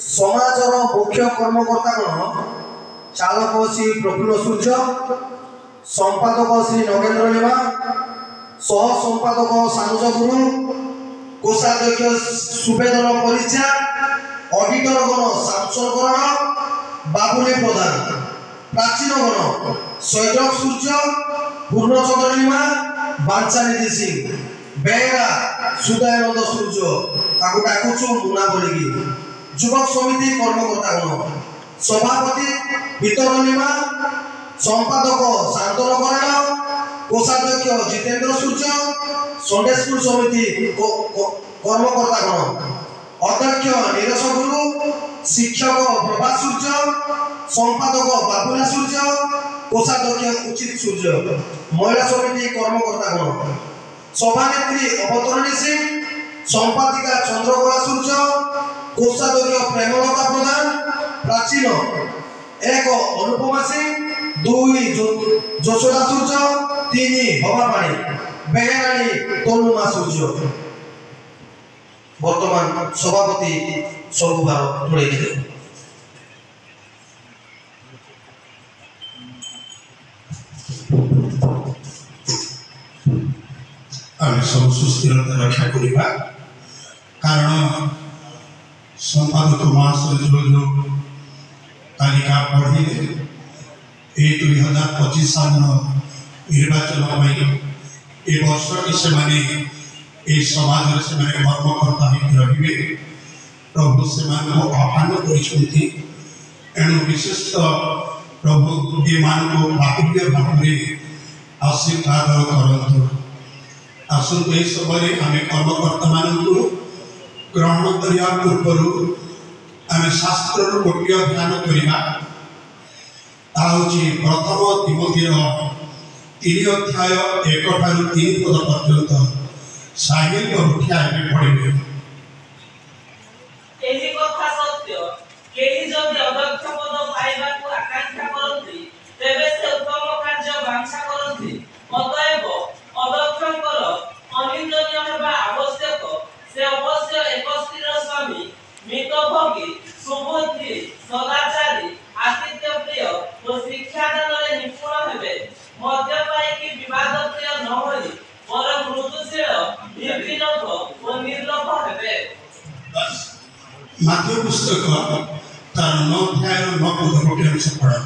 समाजर मुख्य कर्मकर्ता चालक श्री प्रफुल्ल सूर्य, संपादक श्री नगेन्द्र लिमा, सह संपादक सानुज गुरु, कोषाध्यक्ष सुबेदर परिचा, ऑडिटर गण शामसन करण, बाबुली प्रधान, प्राचीन गण सैजक सूर्य, पूर्णचंद्र लिमा, बांचानिधि सिंह, बेहरा सुदयानंद सूर्य ताकू डाकुचु मुना बोलिकी, युवक समिति कर्मकर्ता गण सभापति वितरण लिमा, संपादक शांतन करण, कोषाध्यक्ष जितेंद्र सूर्य, संडे स्कूल समिति कर्मकर्ता गण अध्यक्ष नीरस गुरु, शिक्षक प्रभात सूर्य, संपादक बाबुला सूर्य, कोषाध्यक्ष उचित सूर्य, महिला समिति कर्मकर्ता गण सभानेत्री अवतरणी सिंह, संपादिका चंद्रकला सूर्य, कोषाध्यक्ष प्रेमलता प्रधान, प्राचीन एक अनुपमा सिंह, दुई यशोदा सूर्य, तीन हवापाणी, बेहेराणी तनुमा सूर्य। वर्तमान सभापति सबुबार जोड़े आम सब सुस्थिरता रक्षा करवा कारण संपादक महाशय जो तालिका पढ़े 2025 साल निर्वाचन ए वर्ष से समाज से कर्मकर्ता रही प्रभु से आह्वान कर विशेषतः प्रभु ये बाहुल्य भाव में आशीर्वाद करतु। आसतु यह समय आम कर्मकर्ता मान ग्रहण करने पूर्व आम शास्त्र गोटे ध्यान करवा प्रथम तिमोथीर 3 अध्याय 1 ठारू 3 पद पर्यंत साहिल मुखिया पढ़े। माध्य पुस्तक तार 9 अध्याय 9 पद पढ़ा।